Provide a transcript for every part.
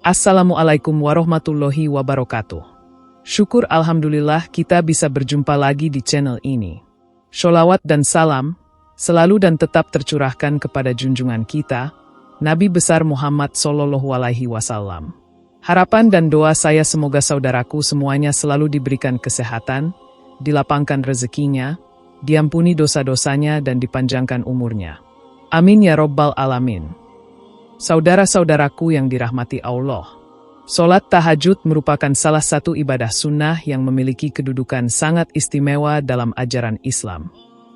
Assalamualaikum warahmatullahi wabarakatuh. Syukur alhamdulillah kita bisa berjumpa lagi di channel ini. Sholawat dan salam selalu dan tetap tercurahkan kepada junjungan kita, Nabi besar Muhammad SAW. Harapan dan doa saya semoga saudaraku semuanya selalu diberikan kesehatan, dilapangkan rezekinya, diampuni dosa-dosanya dan dipanjangkan umurnya. Amin ya Rabbal Alamin. Saudara-saudaraku yang dirahmati Allah, sholat tahajud merupakan salah satu ibadah sunnah yang memiliki kedudukan sangat istimewa dalam ajaran Islam.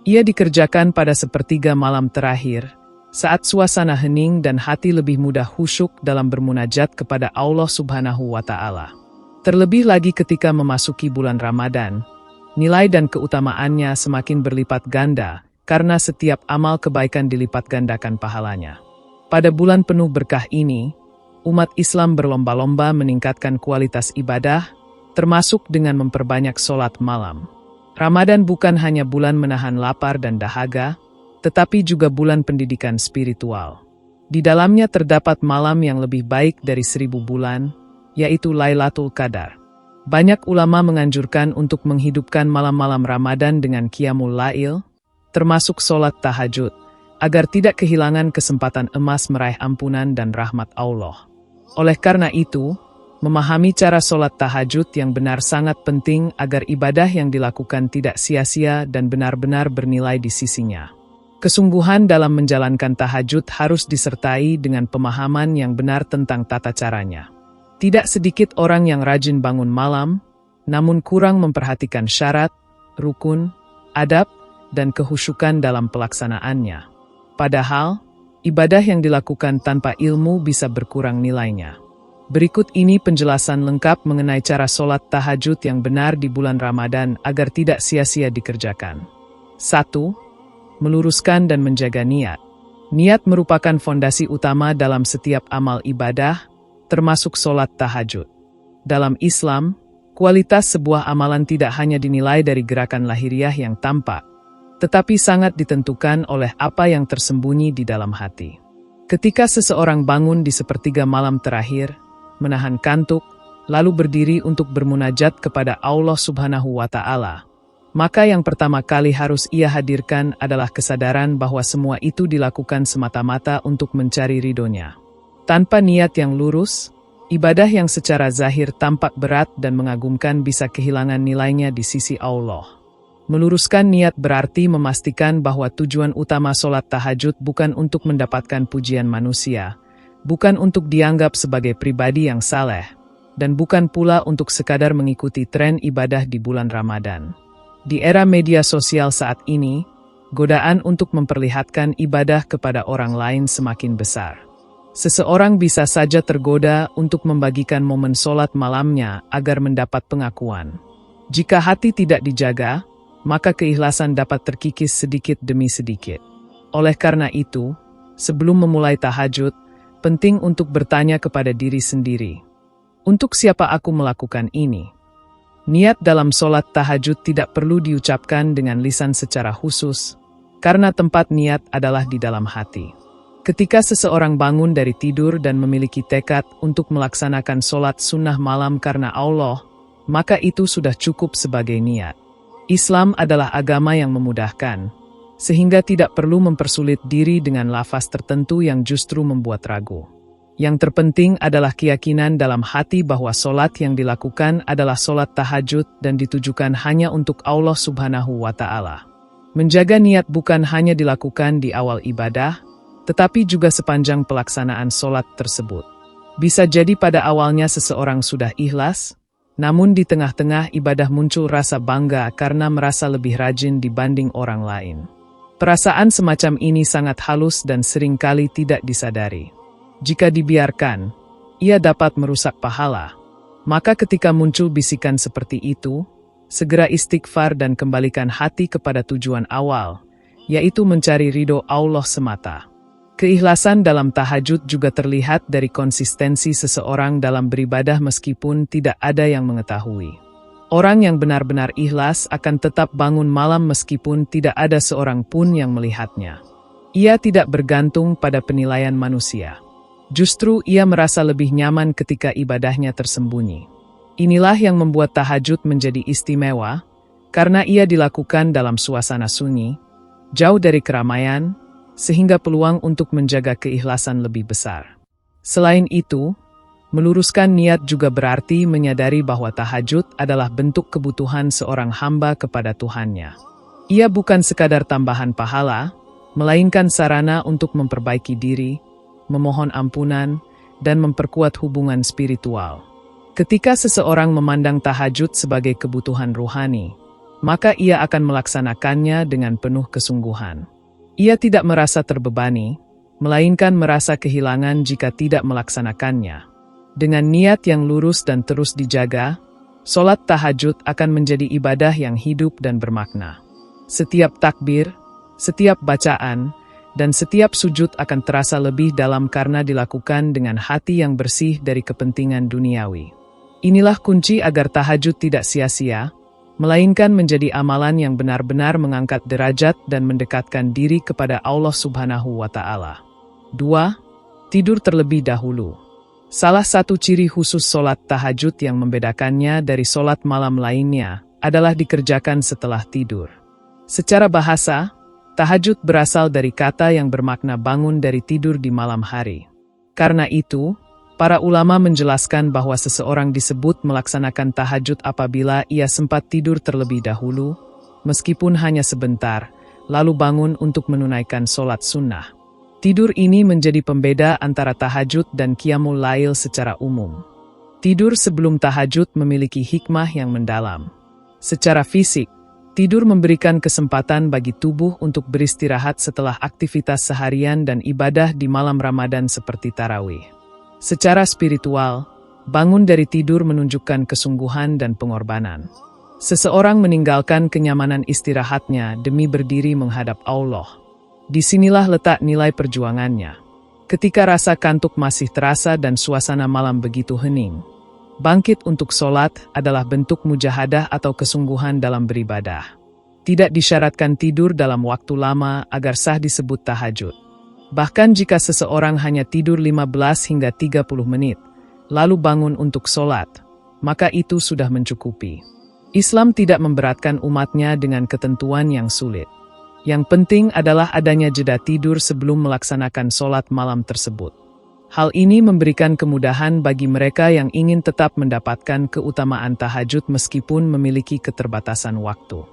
Ia dikerjakan pada sepertiga malam terakhir, saat suasana hening dan hati lebih mudah khusyuk dalam bermunajat kepada Allah Subhanahu wa Ta'ala. Terlebih lagi ketika memasuki bulan Ramadan, nilai dan keutamaannya semakin berlipat ganda, karena setiap amal kebaikan dilipat gandakan pahalanya. Pada bulan penuh berkah ini, umat Islam berlomba-lomba meningkatkan kualitas ibadah, termasuk dengan memperbanyak sholat malam. Ramadan bukan hanya bulan menahan lapar dan dahaga, tetapi juga bulan pendidikan spiritual. Di dalamnya terdapat malam yang lebih baik dari 1000 bulan, yaitu Lailatul Qadar. Banyak ulama menganjurkan untuk menghidupkan malam-malam Ramadan dengan qiyamul lail, termasuk sholat tahajud, agar tidak kehilangan kesempatan emas meraih ampunan dan rahmat Allah. Oleh karena itu, memahami cara sholat tahajud yang benar sangat penting agar ibadah yang dilakukan tidak sia-sia dan benar-benar bernilai di sisinya. Kesungguhan dalam menjalankan tahajud harus disertai dengan pemahaman yang benar tentang tata caranya. Tidak sedikit orang yang rajin bangun malam, namun kurang memperhatikan syarat, rukun, adab, dan kehusyukan dalam pelaksanaannya. Padahal, ibadah yang dilakukan tanpa ilmu bisa berkurang nilainya. Berikut ini penjelasan lengkap mengenai cara sholat tahajud yang benar di bulan Ramadan agar tidak sia-sia dikerjakan. 1. Meluruskan dan menjaga niat. Niat merupakan fondasi utama dalam setiap amal ibadah, termasuk sholat tahajud. Dalam Islam, kualitas sebuah amalan tidak hanya dinilai dari gerakan lahiriah yang tampak, tetapi sangat ditentukan oleh apa yang tersembunyi di dalam hati. Ketika seseorang bangun di sepertiga malam terakhir, menahan kantuk, lalu berdiri untuk bermunajat kepada Allah Subhanahu wa Ta'ala, maka yang pertama kali harus ia hadirkan adalah kesadaran bahwa semua itu dilakukan semata-mata untuk mencari ridhonya. Tanpa niat yang lurus, ibadah yang secara zahir tampak berat dan mengagumkan bisa kehilangan nilainya di sisi Allah. Meluruskan niat berarti memastikan bahwa tujuan utama sholat tahajud bukan untuk mendapatkan pujian manusia, bukan untuk dianggap sebagai pribadi yang saleh, dan bukan pula untuk sekadar mengikuti tren ibadah di bulan Ramadan. Di era media sosial saat ini, godaan untuk memperlihatkan ibadah kepada orang lain semakin besar. Seseorang bisa saja tergoda untuk membagikan momen sholat malamnya agar mendapat pengakuan. Jika hati tidak dijaga, maka keikhlasan dapat terkikis sedikit demi sedikit. Oleh karena itu, sebelum memulai tahajud, penting untuk bertanya kepada diri sendiri, untuk siapa aku melakukan ini? Niat dalam sholat tahajud tidak perlu diucapkan dengan lisan secara khusus, karena tempat niat adalah di dalam hati. Ketika seseorang bangun dari tidur dan memiliki tekad untuk melaksanakan sholat sunnah malam karena Allah, maka itu sudah cukup sebagai niat. Islam adalah agama yang memudahkan, sehingga tidak perlu mempersulit diri dengan lafaz tertentu yang justru membuat ragu. Yang terpenting adalah keyakinan dalam hati bahwa sholat yang dilakukan adalah sholat tahajud dan ditujukan hanya untuk Allah Subhanahu wa Ta'ala. Menjaga niat bukan hanya dilakukan di awal ibadah, tetapi juga sepanjang pelaksanaan sholat tersebut. Bisa jadi pada awalnya seseorang sudah ikhlas, namun di tengah-tengah ibadah muncul rasa bangga karena merasa lebih rajin dibanding orang lain. Perasaan semacam ini sangat halus dan seringkali tidak disadari. Jika dibiarkan, ia dapat merusak pahala. Maka ketika muncul bisikan seperti itu, segera istighfar dan kembalikan hati kepada tujuan awal, yaitu mencari ridho Allah semata. Keikhlasan dalam tahajud juga terlihat dari konsistensi seseorang dalam beribadah meskipun tidak ada yang mengetahui. Orang yang benar-benar ikhlas akan tetap bangun malam meskipun tidak ada seorang pun yang melihatnya. Ia tidak bergantung pada penilaian manusia. Justru ia merasa lebih nyaman ketika ibadahnya tersembunyi. Inilah yang membuat tahajud menjadi istimewa, karena ia dilakukan dalam suasana sunyi, jauh dari keramaian, sehingga peluang untuk menjaga keikhlasan lebih besar. Selain itu, meluruskan niat juga berarti menyadari bahwa tahajud adalah bentuk kebutuhan seorang hamba kepada Tuhannya. Ia bukan sekadar tambahan pahala, melainkan sarana untuk memperbaiki diri, memohon ampunan, dan memperkuat hubungan spiritual. Ketika seseorang memandang tahajud sebagai kebutuhan ruhani, maka ia akan melaksanakannya dengan penuh kesungguhan. Ia tidak merasa terbebani, melainkan merasa kehilangan jika tidak melaksanakannya. Dengan niat yang lurus dan terus dijaga, sholat tahajud akan menjadi ibadah yang hidup dan bermakna. Setiap takbir, setiap bacaan, dan setiap sujud akan terasa lebih dalam karena dilakukan dengan hati yang bersih dari kepentingan duniawi. Inilah kunci agar tahajud tidak sia-sia, melainkan menjadi amalan yang benar-benar mengangkat derajat dan mendekatkan diri kepada Allah Subhanahu wa Ta'ala. 2. Tidur terlebih dahulu. Salah satu ciri khusus sholat tahajud yang membedakannya dari sholat malam lainnya adalah dikerjakan setelah tidur. Secara bahasa, tahajud berasal dari kata yang bermakna bangun dari tidur di malam hari. Karena itu, para ulama menjelaskan bahwa seseorang disebut melaksanakan tahajud apabila ia sempat tidur terlebih dahulu, meskipun hanya sebentar, lalu bangun untuk menunaikan sholat sunnah. Tidur ini menjadi pembeda antara tahajud dan qiyamul lail secara umum. Tidur sebelum tahajud memiliki hikmah yang mendalam. Secara fisik, tidur memberikan kesempatan bagi tubuh untuk beristirahat setelah aktivitas seharian dan ibadah di malam Ramadan seperti tarawih. Secara spiritual, bangun dari tidur menunjukkan kesungguhan dan pengorbanan. Seseorang meninggalkan kenyamanan istirahatnya demi berdiri menghadap Allah. Disinilah letak nilai perjuangannya. Ketika rasa kantuk masih terasa dan suasana malam begitu hening, bangkit untuk sholat adalah bentuk mujahadah atau kesungguhan dalam beribadah. Tidak disyaratkan tidur dalam waktu lama agar sah disebut tahajud. Bahkan jika seseorang hanya tidur 15 hingga 30 menit, lalu bangun untuk sholat, maka itu sudah mencukupi. Islam tidak memberatkan umatnya dengan ketentuan yang sulit. Yang penting adalah adanya jeda tidur sebelum melaksanakan sholat malam tersebut. Hal ini memberikan kemudahan bagi mereka yang ingin tetap mendapatkan keutamaan tahajud meskipun memiliki keterbatasan waktu.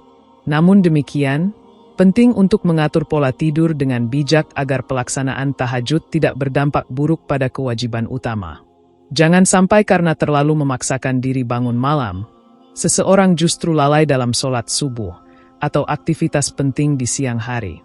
Namun demikian, penting untuk mengatur pola tidur dengan bijak agar pelaksanaan tahajud tidak berdampak buruk pada kewajiban utama. Jangan sampai karena terlalu memaksakan diri bangun malam, seseorang justru lalai dalam sholat subuh atau aktivitas penting di siang hari.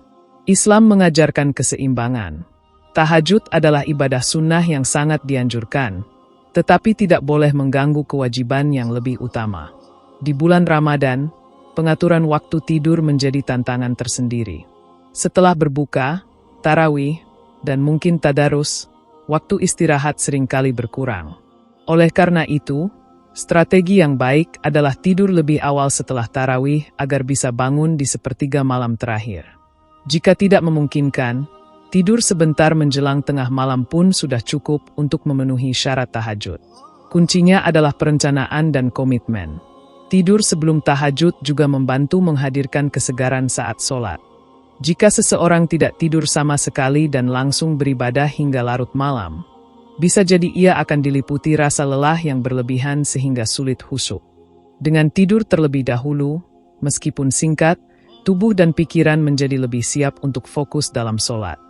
Islam mengajarkan keseimbangan. Tahajud adalah ibadah sunnah yang sangat dianjurkan, tetapi tidak boleh mengganggu kewajiban yang lebih utama. Di bulan Ramadan, pengaturan waktu tidur menjadi tantangan tersendiri. Setelah berbuka, tarawih, dan mungkin tadarus, waktu istirahat seringkali berkurang. Oleh karena itu, strategi yang baik adalah tidur lebih awal setelah tarawih agar bisa bangun di sepertiga malam terakhir. Jika tidak memungkinkan, tidur sebentar menjelang tengah malam pun sudah cukup untuk memenuhi syarat tahajud. Kuncinya adalah perencanaan dan komitmen. Tidur sebelum tahajud juga membantu menghadirkan kesegaran saat sholat. Jika seseorang tidak tidur sama sekali dan langsung beribadah hingga larut malam, bisa jadi ia akan diliputi rasa lelah yang berlebihan sehingga sulit khusyuk. Dengan tidur terlebih dahulu, meskipun singkat, tubuh dan pikiran menjadi lebih siap untuk fokus dalam sholat.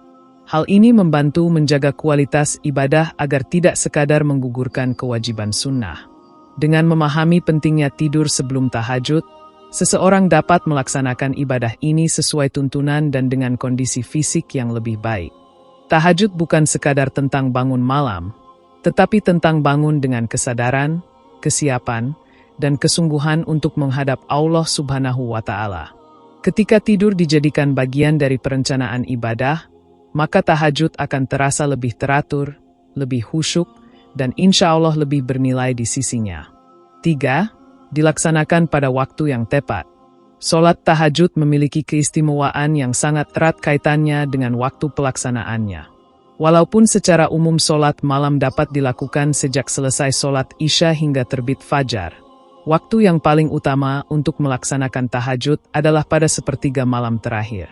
Hal ini membantu menjaga kualitas ibadah agar tidak sekadar menggugurkan kewajiban sunnah. Dengan memahami pentingnya tidur sebelum tahajud, seseorang dapat melaksanakan ibadah ini sesuai tuntunan dan dengan kondisi fisik yang lebih baik. Tahajud bukan sekadar tentang bangun malam, tetapi tentang bangun dengan kesadaran, kesiapan, dan kesungguhan untuk menghadap Allah Subhanahu wa Ta'ala. Ketika tidur dijadikan bagian dari perencanaan ibadah, maka tahajud akan terasa lebih teratur, lebih khusyuk, dan insya Allah lebih bernilai di sisinya. 3. Dilaksanakan pada waktu yang tepat. Sholat tahajud memiliki keistimewaan yang sangat erat kaitannya dengan waktu pelaksanaannya. Walaupun secara umum sholat malam dapat dilakukan sejak selesai sholat Isya hingga terbit fajar, waktu yang paling utama untuk melaksanakan tahajud adalah pada sepertiga malam terakhir.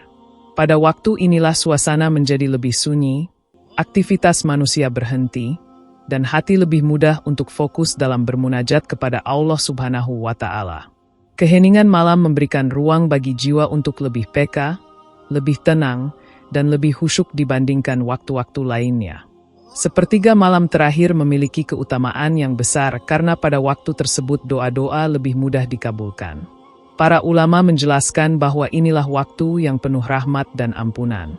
Pada waktu inilah suasana menjadi lebih sunyi, aktivitas manusia berhenti, dan hati lebih mudah untuk fokus dalam bermunajat kepada Allah Subhanahu wa Ta'ala. Keheningan malam memberikan ruang bagi jiwa untuk lebih peka, lebih tenang, dan lebih khusyuk dibandingkan waktu-waktu lainnya. Sepertiga malam terakhir memiliki keutamaan yang besar karena pada waktu tersebut doa-doa lebih mudah dikabulkan. Para ulama menjelaskan bahwa inilah waktu yang penuh rahmat dan ampunan.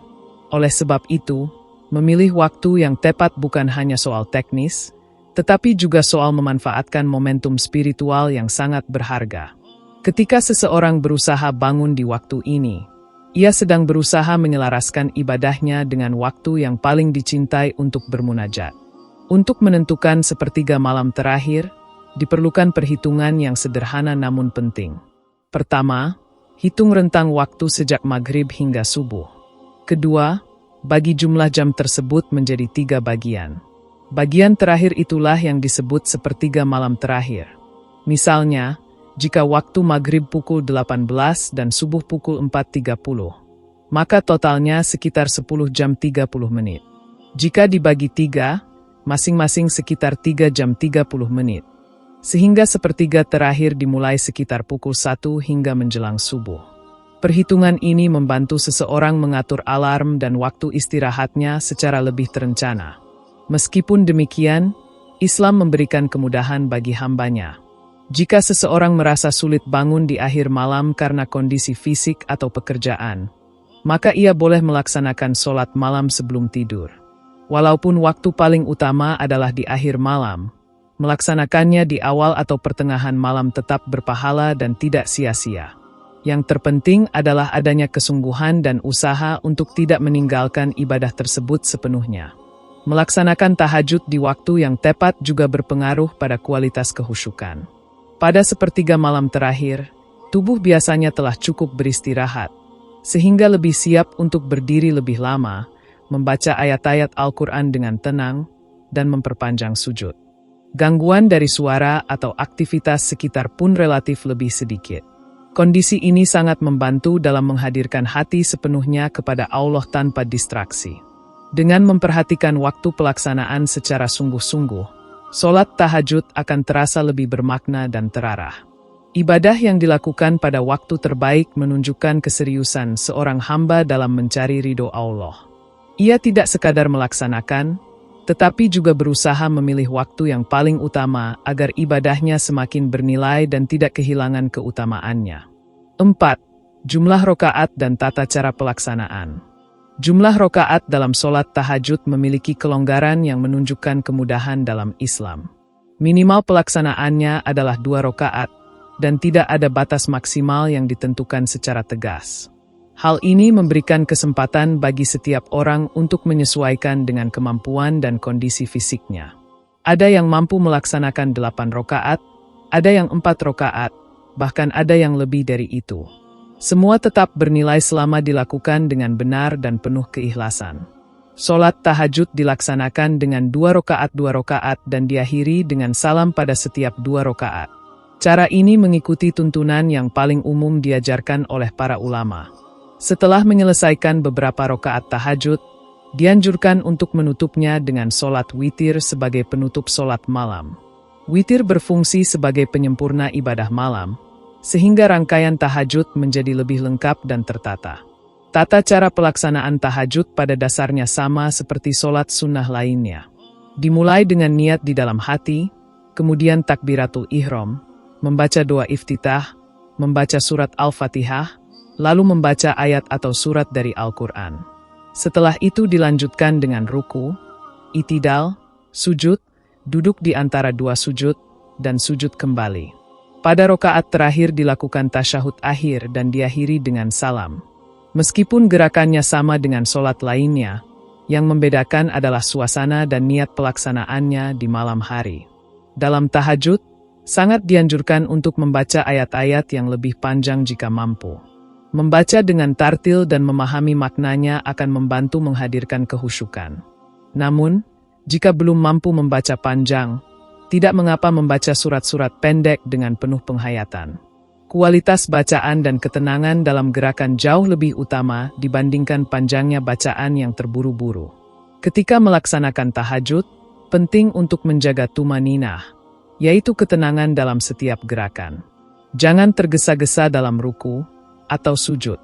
Oleh sebab itu, memilih waktu yang tepat bukan hanya soal teknis, tetapi juga soal memanfaatkan momentum spiritual yang sangat berharga. Ketika seseorang berusaha bangun di waktu ini, ia sedang berusaha menyelaraskan ibadahnya dengan waktu yang paling dicintai untuk bermunajat. Untuk menentukan sepertiga malam terakhir, diperlukan perhitungan yang sederhana namun penting. Pertama, hitung rentang waktu sejak maghrib hingga subuh. Kedua, bagi jumlah jam tersebut menjadi 3 bagian. Bagian terakhir itulah yang disebut sepertiga malam terakhir. Misalnya, jika waktu maghrib pukul 18 dan subuh pukul 4.30, maka totalnya sekitar 10 jam 30 menit. Jika dibagi 3, masing-masing sekitar 3 jam 30 menit. Sehingga sepertiga terakhir dimulai sekitar pukul 1 hingga menjelang subuh. Perhitungan ini membantu seseorang mengatur alarm dan waktu istirahatnya secara lebih terencana. Meskipun demikian, Islam memberikan kemudahan bagi hambanya. Jika seseorang merasa sulit bangun di akhir malam karena kondisi fisik atau pekerjaan, maka ia boleh melaksanakan sholat malam sebelum tidur. Walaupun waktu paling utama adalah di akhir malam, melaksanakannya di awal atau pertengahan malam tetap berpahala dan tidak sia-sia. Yang terpenting adalah adanya kesungguhan dan usaha untuk tidak meninggalkan ibadah tersebut sepenuhnya. Melaksanakan tahajud di waktu yang tepat juga berpengaruh pada kualitas kehusyukan. Pada sepertiga malam terakhir, tubuh biasanya telah cukup beristirahat, sehingga lebih siap untuk berdiri lebih lama, membaca ayat-ayat Al-Quran dengan tenang, dan memperpanjang sujud. Gangguan dari suara atau aktivitas sekitar pun relatif lebih sedikit. Kondisi ini sangat membantu dalam menghadirkan hati sepenuhnya kepada Allah tanpa distraksi. Dengan memperhatikan waktu pelaksanaan secara sungguh-sungguh, sholat tahajud akan terasa lebih bermakna dan terarah. Ibadah yang dilakukan pada waktu terbaik menunjukkan keseriusan seorang hamba dalam mencari ridho Allah. Ia tidak sekadar melaksanakan, tetapi juga berusaha memilih waktu yang paling utama agar ibadahnya semakin bernilai dan tidak kehilangan keutamaannya. 4. Jumlah rokaat dan tata cara pelaksanaan. Jumlah rokaat dalam sholat tahajud memiliki kelonggaran yang menunjukkan kemudahan dalam Islam. Minimal pelaksanaannya adalah 2 rokaat, dan tidak ada batas maksimal yang ditentukan secara tegas. Hal ini memberikan kesempatan bagi setiap orang untuk menyesuaikan dengan kemampuan dan kondisi fisiknya. Ada yang mampu melaksanakan 8 rokaat, ada yang 4 rokaat, bahkan ada yang lebih dari itu. Semua tetap bernilai selama dilakukan dengan benar dan penuh keikhlasan. Sholat tahajud dilaksanakan dengan 2 rokaat dan diakhiri dengan salam pada setiap 2 rokaat. Cara ini mengikuti tuntunan yang paling umum diajarkan oleh para ulama. Setelah menyelesaikan beberapa rokaat tahajud, dianjurkan untuk menutupnya dengan sholat witir sebagai penutup sholat malam. Witir berfungsi sebagai penyempurna ibadah malam, sehingga rangkaian tahajud menjadi lebih lengkap dan tertata. Tata cara pelaksanaan tahajud pada dasarnya sama seperti sholat sunnah lainnya. Dimulai dengan niat di dalam hati, kemudian takbiratul ihram, membaca doa iftitah, membaca surat Al-Fatihah, lalu membaca ayat atau surat dari Al-Quran. Setelah itu dilanjutkan dengan ruku, itidal, sujud, duduk di antara 2 sujud, dan sujud kembali. Pada rokaat terakhir dilakukan tasyahud akhir dan diakhiri dengan salam. Meskipun gerakannya sama dengan sholat lainnya, yang membedakan adalah suasana dan niat pelaksanaannya di malam hari. Dalam tahajud, sangat dianjurkan untuk membaca ayat-ayat yang lebih panjang jika mampu. Membaca dengan tartil dan memahami maknanya akan membantu menghadirkan kehusyukan. Namun, jika belum mampu membaca panjang, tidak mengapa membaca surat-surat pendek dengan penuh penghayatan. Kualitas bacaan dan ketenangan dalam gerakan jauh lebih utama dibandingkan panjangnya bacaan yang terburu-buru. Ketika melaksanakan tahajud, penting untuk menjaga tumaninah, yaitu ketenangan dalam setiap gerakan. Jangan tergesa-gesa dalam ruku atau sujud.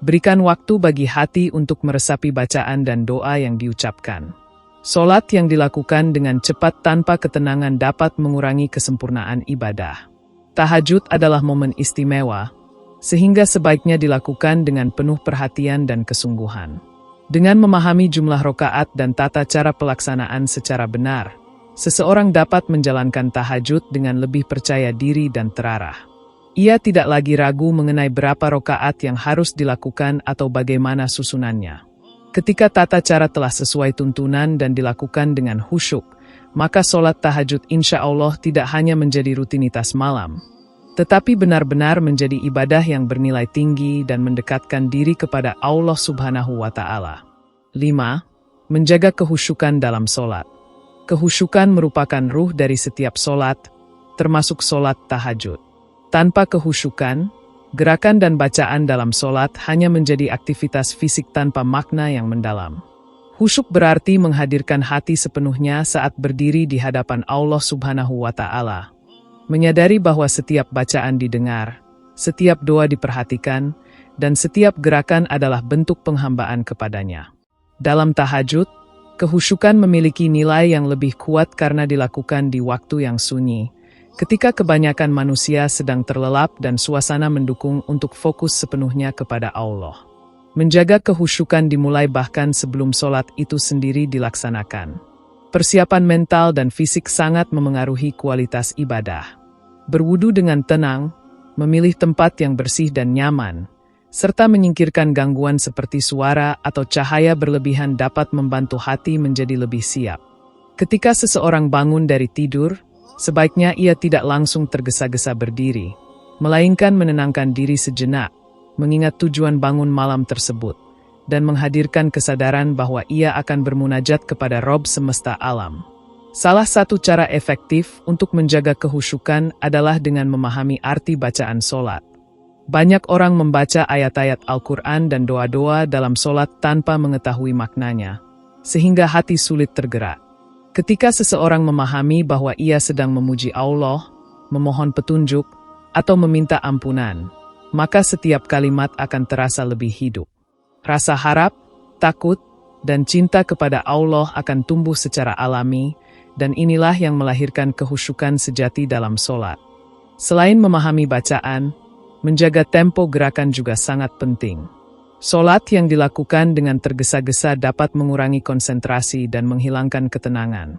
Berikan waktu bagi hati untuk meresapi bacaan dan doa yang diucapkan. Solat yang dilakukan dengan cepat tanpa ketenangan dapat mengurangi kesempurnaan ibadah. Tahajud adalah momen istimewa, sehingga sebaiknya dilakukan dengan penuh perhatian dan kesungguhan. Dengan memahami jumlah rakaat dan tata cara pelaksanaan secara benar, seseorang dapat menjalankan tahajud dengan lebih percaya diri dan terarah. Ia tidak lagi ragu mengenai berapa rakaat yang harus dilakukan atau bagaimana susunannya. Ketika tata cara telah sesuai tuntunan dan dilakukan dengan khusyuk, maka solat tahajud insya Allah tidak hanya menjadi rutinitas malam, tetapi benar-benar menjadi ibadah yang bernilai tinggi dan mendekatkan diri kepada Allah Subhanahu wa Ta'ala. 5. Menjaga kehusyukan dalam solat. Kehusyukan merupakan ruh dari setiap solat, termasuk solat tahajud. Tanpa kehusyukan, gerakan dan bacaan dalam solat hanya menjadi aktivitas fisik tanpa makna yang mendalam. Khusyuk berarti menghadirkan hati sepenuhnya saat berdiri di hadapan Allah Subhanahu wa Ta'ala. Menyadari bahwa setiap bacaan didengar, setiap doa diperhatikan, dan setiap gerakan adalah bentuk penghambaan kepadanya. Dalam tahajud, kehusyukan memiliki nilai yang lebih kuat karena dilakukan di waktu yang sunyi, ketika kebanyakan manusia sedang terlelap dan suasana mendukung untuk fokus sepenuhnya kepada Allah. Menjaga kehusyukan dimulai bahkan sebelum solat itu sendiri dilaksanakan. Persiapan mental dan fisik sangat memengaruhi kualitas ibadah. Berwudu dengan tenang, memilih tempat yang bersih dan nyaman, serta menyingkirkan gangguan seperti suara atau cahaya berlebihan dapat membantu hati menjadi lebih siap. Ketika seseorang bangun dari tidur, sebaiknya ia tidak langsung tergesa-gesa berdiri, melainkan menenangkan diri sejenak, mengingat tujuan bangun malam tersebut, dan menghadirkan kesadaran bahwa ia akan bermunajat kepada Rob semesta alam. Salah satu cara efektif untuk menjaga kehusyukan adalah dengan memahami arti bacaan solat. Banyak orang membaca ayat-ayat Al-Quran dan doa-doa dalam solat tanpa mengetahui maknanya, sehingga hati sulit tergerak. Ketika seseorang memahami bahwa ia sedang memuji Allah, memohon petunjuk, atau meminta ampunan, maka setiap kalimat akan terasa lebih hidup. Rasa harap, takut, dan cinta kepada Allah akan tumbuh secara alami, dan inilah yang melahirkan kehusyukan sejati dalam solat. Selain memahami bacaan, menjaga tempo gerakan juga sangat penting. Solat yang dilakukan dengan tergesa-gesa dapat mengurangi konsentrasi dan menghilangkan ketenangan.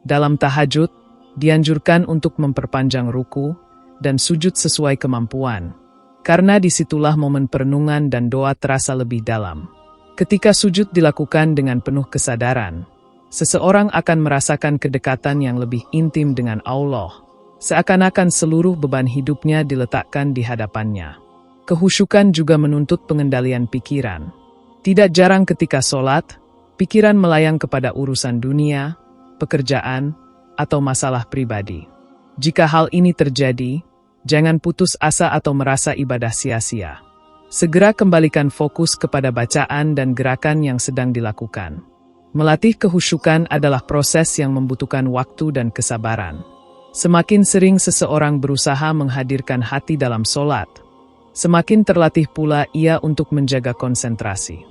Dalam tahajud, dianjurkan untuk memperpanjang ruku dan sujud sesuai kemampuan, karena disitulah momen perenungan dan doa terasa lebih dalam. Ketika sujud dilakukan dengan penuh kesadaran, seseorang akan merasakan kedekatan yang lebih intim dengan Allah, seakan-akan seluruh beban hidupnya diletakkan di hadapannya. Kehusyukan juga menuntut pengendalian pikiran. Tidak jarang ketika solat, pikiran melayang kepada urusan dunia, pekerjaan, atau masalah pribadi. Jika hal ini terjadi, jangan putus asa atau merasa ibadah sia-sia. Segera kembalikan fokus kepada bacaan dan gerakan yang sedang dilakukan. Melatih kehusyukan adalah proses yang membutuhkan waktu dan kesabaran. Semakin sering seseorang berusaha menghadirkan hati dalam solat, semakin terlatih pula ia untuk menjaga konsentrasi.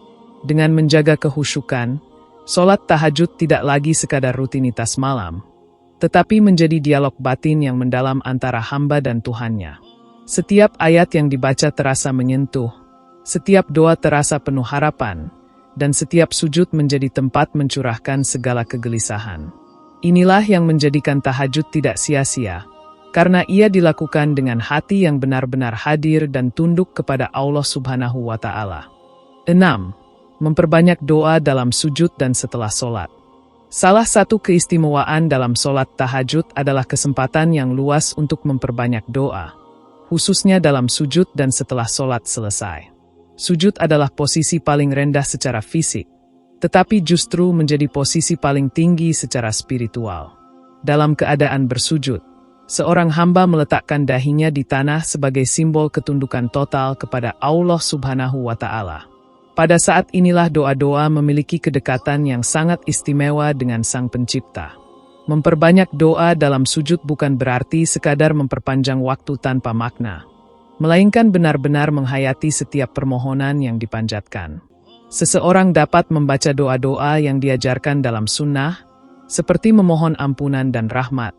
Dengan menjaga kehusyukan, solat tahajud tidak lagi sekadar rutinitas malam, tetapi menjadi dialog batin yang mendalam antara hamba dan Tuhannya. Setiap ayat yang dibaca terasa menyentuh, setiap doa terasa penuh harapan, dan setiap sujud menjadi tempat mencurahkan segala kegelisahan. Inilah yang menjadikan tahajud tidak sia-sia, karena ia dilakukan dengan hati yang benar-benar hadir dan tunduk kepada Allah Subhanahu wa Ta'ala. 6. Memperbanyak doa dalam sujud dan setelah solat. Salah satu keistimewaan dalam solat tahajud adalah kesempatan yang luas untuk memperbanyak doa, khususnya dalam sujud dan setelah solat selesai. Sujud adalah posisi paling rendah secara fisik, tetapi justru menjadi posisi paling tinggi secara spiritual. Dalam keadaan bersujud, seorang hamba meletakkan dahinya di tanah sebagai simbol ketundukan total kepada Allah Subhanahu wa Ta'ala. Pada saat inilah doa-doa memiliki kedekatan yang sangat istimewa dengan Sang Pencipta. Memperbanyak doa dalam sujud bukan berarti sekadar memperpanjang waktu tanpa makna, melainkan benar-benar menghayati setiap permohonan yang dipanjatkan. Seseorang dapat membaca doa-doa yang diajarkan dalam sunnah, seperti memohon ampunan dan rahmat,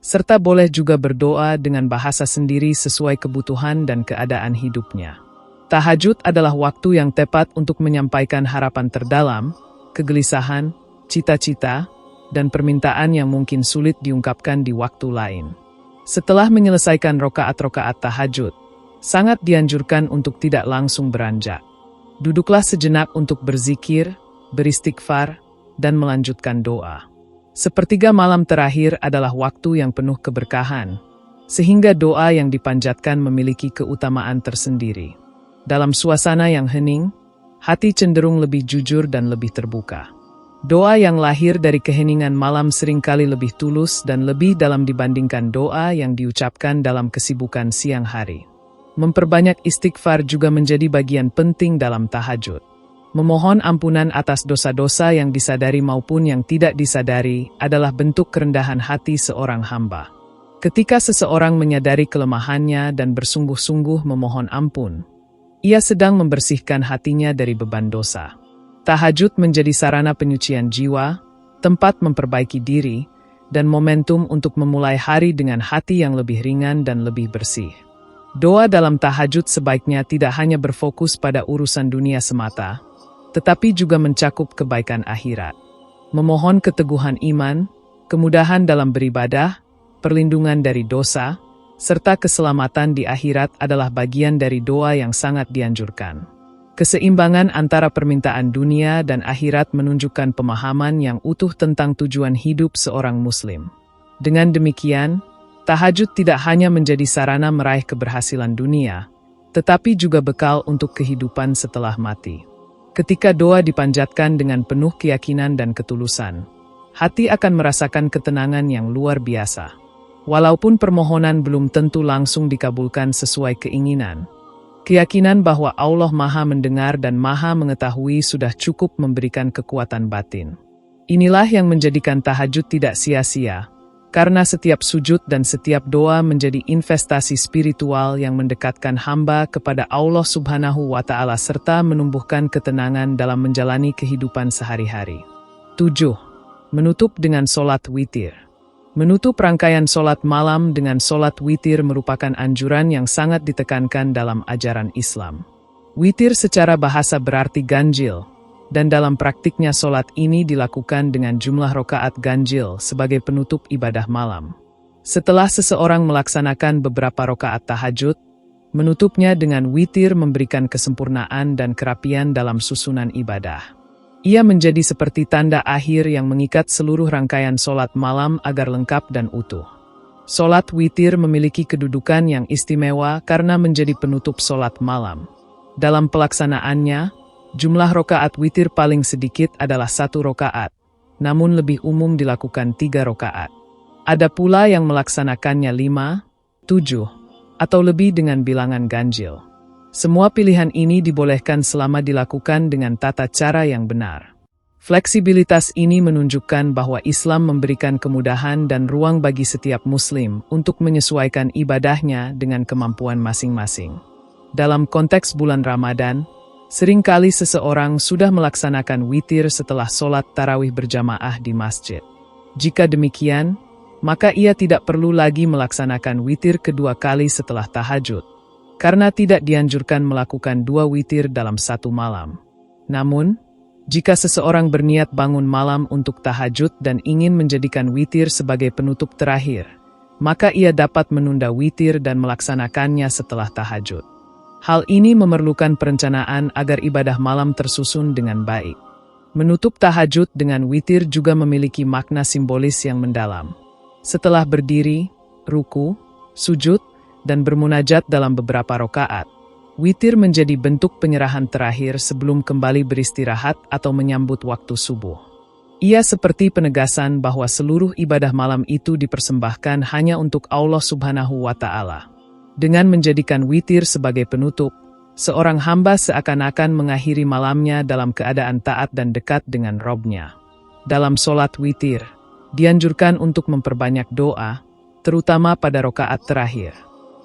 serta boleh juga berdoa dengan bahasa sendiri sesuai kebutuhan dan keadaan hidupnya. Tahajud adalah waktu yang tepat untuk menyampaikan harapan terdalam, kegelisahan, cita-cita, dan permintaan yang mungkin sulit diungkapkan di waktu lain. Setelah menyelesaikan rokaat-rokaat tahajud, sangat dianjurkan untuk tidak langsung beranjak. Duduklah sejenak untuk berzikir, beristighfar, dan melanjutkan doa. Sepertiga malam terakhir adalah waktu yang penuh keberkahan, sehingga doa yang dipanjatkan memiliki keutamaan tersendiri. Dalam suasana yang hening, hati cenderung lebih jujur dan lebih terbuka. Doa yang lahir dari keheningan malam seringkali lebih tulus dan lebih dalam dibandingkan doa yang diucapkan dalam kesibukan siang hari. Memperbanyak istighfar juga menjadi bagian penting dalam tahajud. Memohon ampunan atas dosa-dosa yang disadari maupun yang tidak disadari adalah bentuk kerendahan hati seorang hamba. Ketika seseorang menyadari kelemahannya dan bersungguh-sungguh memohon ampun, ia sedang membersihkan hatinya dari beban dosa. Tahajud menjadi sarana penyucian jiwa, tempat memperbaiki diri, dan momentum untuk memulai hari dengan hati yang lebih ringan dan lebih bersih. Doa dalam tahajud sebaiknya tidak hanya berfokus pada urusan dunia semata, tetapi juga mencakup kebaikan akhirat. Memohon keteguhan iman, kemudahan dalam beribadah, perlindungan dari dosa, serta keselamatan di akhirat adalah bagian dari doa yang sangat dianjurkan. Keseimbangan antara permintaan dunia dan akhirat menunjukkan pemahaman yang utuh tentang tujuan hidup seorang Muslim. Dengan demikian, tahajud tidak hanya menjadi sarana meraih keberhasilan dunia, tetapi juga bekal untuk kehidupan setelah mati. Ketika doa dipanjatkan dengan penuh keyakinan dan ketulusan, hati akan merasakan ketenangan yang luar biasa. Walaupun permohonan belum tentu langsung dikabulkan sesuai keinginan, keyakinan bahwa Allah Maha Mendengar dan Maha Mengetahui sudah cukup memberikan kekuatan batin. Inilah yang menjadikan tahajud tidak sia-sia, karena setiap sujud dan setiap doa menjadi investasi spiritual yang mendekatkan hamba kepada Allah Subhanahu wa Ta'ala serta menumbuhkan ketenangan dalam menjalani kehidupan sehari-hari. 7. Menutup dengan sholat witir. Menutup rangkaian sholat malam dengan sholat witir merupakan anjuran yang sangat ditekankan dalam ajaran Islam. Witir secara bahasa berarti ganjil, dan dalam praktiknya sholat ini dilakukan dengan jumlah rokaat ganjil sebagai penutup ibadah malam. Setelah seseorang melaksanakan beberapa rokaat tahajud, menutupnya dengan witir memberikan kesempurnaan dan kerapian dalam susunan ibadah. Ia menjadi seperti tanda akhir yang mengikat seluruh rangkaian sholat malam agar lengkap dan utuh. Sholat witir memiliki kedudukan yang istimewa karena menjadi penutup sholat malam. Dalam pelaksanaannya, jumlah rokaat witir paling sedikit adalah 1 rokaat, namun lebih umum dilakukan 3 rokaat. Ada pula yang melaksanakannya 5, 7, atau lebih dengan bilangan ganjil. Semua pilihan ini dibolehkan selama dilakukan dengan tata cara yang benar. Fleksibilitas ini menunjukkan bahwa Islam memberikan kemudahan dan ruang bagi setiap Muslim untuk menyesuaikan ibadahnya dengan kemampuan masing-masing. Dalam konteks bulan Ramadan, seringkali seseorang sudah melaksanakan witir setelah sholat tarawih berjamaah di masjid. Jika demikian, maka ia tidak perlu lagi melaksanakan witir kedua kali setelah tahajud, karena tidak dianjurkan melakukan 2 witir dalam 1 malam. Namun, jika seseorang berniat bangun malam untuk tahajud dan ingin menjadikan witir sebagai penutup terakhir, maka ia dapat menunda witir dan melaksanakannya setelah tahajud. Hal ini memerlukan perencanaan agar ibadah malam tersusun dengan baik. Menutup tahajud dengan witir juga memiliki makna simbolis yang mendalam. Setelah berdiri, ruku, sujud, dan bermunajat dalam beberapa rokaat, Witir menjadi bentuk penyerahan terakhir sebelum kembali beristirahat atau menyambut waktu subuh. Ia seperti penegasan bahwa seluruh ibadah malam itu dipersembahkan hanya untuk Allah Subhanahu wa Ta'ala. Dengan menjadikan witir sebagai penutup, seorang hamba seakan-akan mengakhiri malamnya dalam keadaan taat dan dekat dengan Robnya. Dalam sholat witir, dianjurkan untuk memperbanyak doa, terutama pada rakaat terakhir.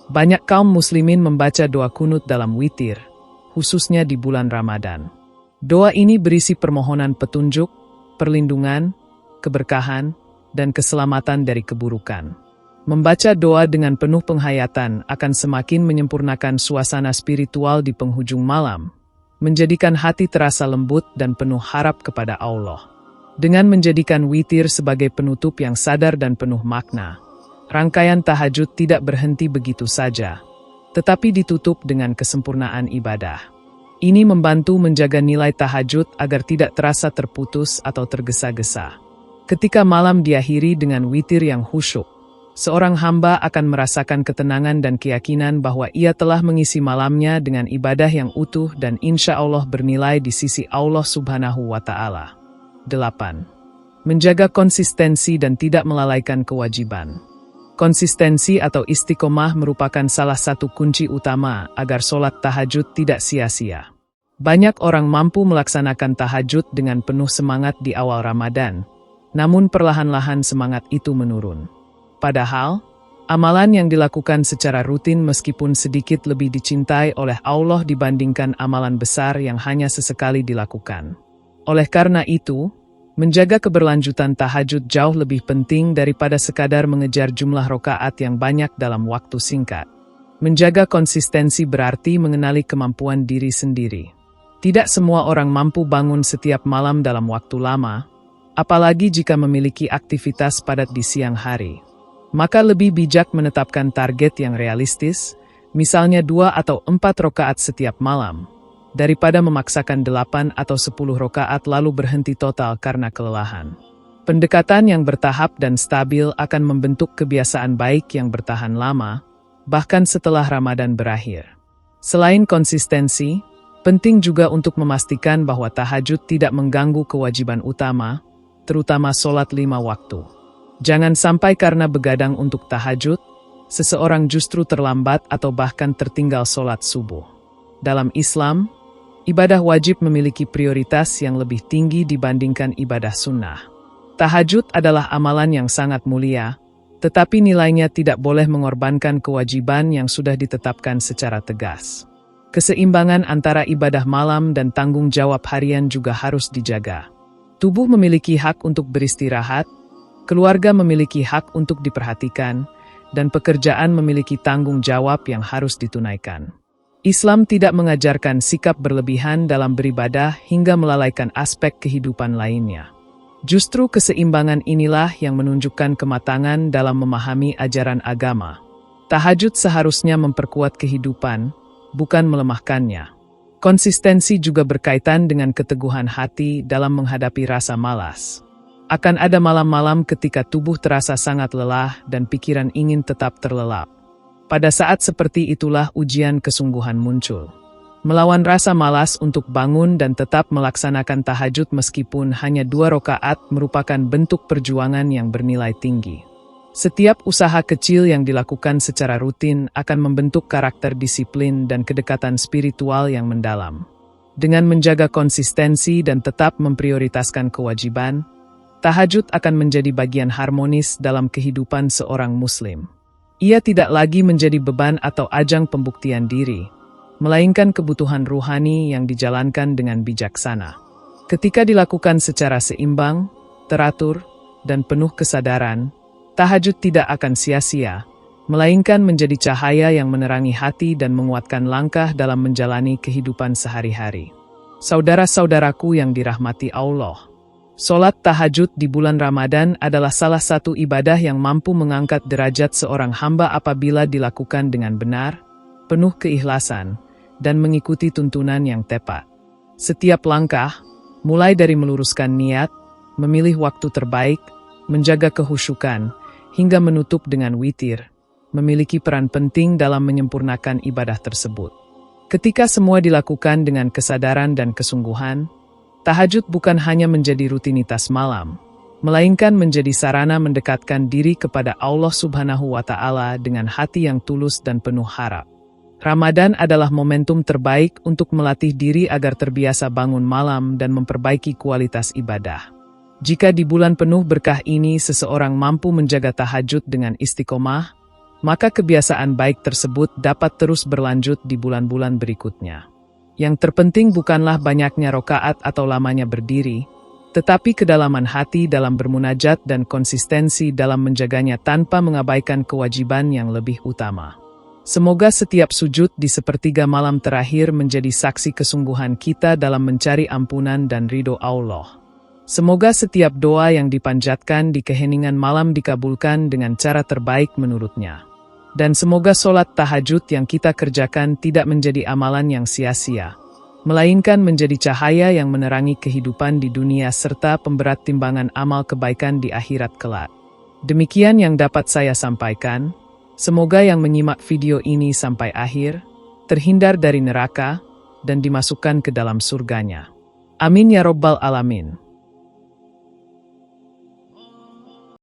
Banyak kaum muslimin membaca doa kunut dalam witir, khususnya di bulan Ramadan. Doa ini berisi permohonan petunjuk, perlindungan, keberkahan, dan keselamatan dari keburukan. Membaca doa dengan penuh penghayatan akan semakin menyempurnakan suasana spiritual di penghujung malam, menjadikan hati terasa lembut dan penuh harap kepada Allah. Dengan menjadikan witir sebagai penutup yang sadar dan penuh makna, rangkaian tahajud tidak berhenti begitu saja, tetapi ditutup dengan kesempurnaan ibadah. Ini membantu menjaga nilai tahajud agar tidak terasa terputus atau tergesa-gesa. Ketika malam diakhiri dengan witir yang khusyuk, seorang hamba akan merasakan ketenangan dan keyakinan bahwa ia telah mengisi malamnya dengan ibadah yang utuh dan insya Allah bernilai di sisi Allah Subhanahu wa Ta'ala. 8. Menjaga konsistensi dan tidak melalaikan kewajiban. Konsistensi atau istiqomah merupakan salah satu kunci utama agar sholat tahajud tidak sia-sia. Banyak orang mampu melaksanakan tahajud dengan penuh semangat di awal Ramadan, namun perlahan-lahan semangat itu menurun. Padahal, amalan yang dilakukan secara rutin meskipun sedikit lebih dicintai oleh Allah dibandingkan amalan besar yang hanya sesekali dilakukan. Oleh karena itu, menjaga keberlanjutan tahajud jauh lebih penting daripada sekadar mengejar jumlah rakaat yang banyak dalam waktu singkat. Menjaga konsistensi berarti mengenali kemampuan diri sendiri. Tidak semua orang mampu bangun setiap malam dalam waktu lama, apalagi jika memiliki aktivitas padat di siang hari. Maka lebih bijak menetapkan target yang realistis, misalnya 2 atau 4 rakaat setiap malam, daripada memaksakan 8 atau 10 rakaat lalu berhenti total karena kelelahan. Pendekatan yang bertahap dan stabil akan membentuk kebiasaan baik yang bertahan lama, bahkan setelah Ramadan berakhir. Selain konsistensi, penting juga untuk memastikan bahwa tahajud tidak mengganggu kewajiban utama, terutama sholat 5 waktu. Jangan sampai karena begadang untuk tahajud, seseorang justru terlambat atau bahkan tertinggal sholat subuh. Dalam Islam, ibadah wajib memiliki prioritas yang lebih tinggi dibandingkan ibadah sunnah. Tahajud adalah amalan yang sangat mulia, tetapi nilainya tidak boleh mengorbankan kewajiban yang sudah ditetapkan secara tegas. Keseimbangan antara ibadah malam dan tanggung jawab harian juga harus dijaga. Tubuh memiliki hak untuk beristirahat, keluarga memiliki hak untuk diperhatikan, dan pekerjaan memiliki tanggung jawab yang harus ditunaikan. Islam tidak mengajarkan sikap berlebihan dalam beribadah hingga melalaikan aspek kehidupan lainnya. Justru keseimbangan inilah yang menunjukkan kematangan dalam memahami ajaran agama. Tahajud seharusnya memperkuat kehidupan, bukan melemahkannya. Konsistensi juga berkaitan dengan keteguhan hati dalam menghadapi rasa malas. Akan ada malam-malam ketika tubuh terasa sangat lelah dan pikiran ingin tetap terlelap. Pada saat seperti itulah ujian kesungguhan muncul. Melawan rasa malas untuk bangun dan tetap melaksanakan tahajud meskipun hanya 2 rakaat merupakan bentuk perjuangan yang bernilai tinggi. Setiap usaha kecil yang dilakukan secara rutin akan membentuk karakter disiplin dan kedekatan spiritual yang mendalam. Dengan menjaga konsistensi dan tetap memprioritaskan kewajiban, tahajud akan menjadi bagian harmonis dalam kehidupan seorang muslim. Ia tidak lagi menjadi beban atau ajang pembuktian diri, melainkan kebutuhan ruhani yang dijalankan dengan bijaksana. Ketika dilakukan secara seimbang, teratur, dan penuh kesadaran, tahajud tidak akan sia-sia, melainkan menjadi cahaya yang menerangi hati dan menguatkan langkah dalam menjalani kehidupan sehari-hari. Saudara-saudaraku yang dirahmati Allah, sholat tahajud di bulan Ramadan adalah salah satu ibadah yang mampu mengangkat derajat seorang hamba apabila dilakukan dengan benar, penuh keikhlasan, dan mengikuti tuntunan yang tepat. Setiap langkah, mulai dari meluruskan niat, memilih waktu terbaik, menjaga kehusyukan, hingga menutup dengan witir, memiliki peran penting dalam menyempurnakan ibadah tersebut. Ketika semua dilakukan dengan kesadaran dan kesungguhan, tahajud bukan hanya menjadi rutinitas malam, melainkan menjadi sarana mendekatkan diri kepada Allah Subhanahu wa Ta'ala dengan hati yang tulus dan penuh harap. Ramadan adalah momentum terbaik untuk melatih diri agar terbiasa bangun malam dan memperbaiki kualitas ibadah. Jika di bulan penuh berkah ini seseorang mampu menjaga tahajud dengan istiqomah, maka kebiasaan baik tersebut dapat terus berlanjut di bulan-bulan berikutnya. Yang terpenting bukanlah banyaknya rakaat atau lamanya berdiri, tetapi kedalaman hati dalam bermunajat dan konsistensi dalam menjaganya tanpa mengabaikan kewajiban yang lebih utama. Semoga setiap sujud di sepertiga malam terakhir menjadi saksi kesungguhan kita dalam mencari ampunan dan ridho Allah. Semoga setiap doa yang dipanjatkan di keheningan malam dikabulkan dengan cara terbaik menurutnya. Dan semoga sholat tahajud yang kita kerjakan tidak menjadi amalan yang sia-sia, melainkan menjadi cahaya yang menerangi kehidupan di dunia serta pemberat timbangan amal kebaikan di akhirat kelak. Demikian yang dapat saya sampaikan. Semoga yang menyimak video ini sampai akhir, terhindar dari neraka, dan dimasukkan ke dalam surganya. Amin ya Rabbal Alamin.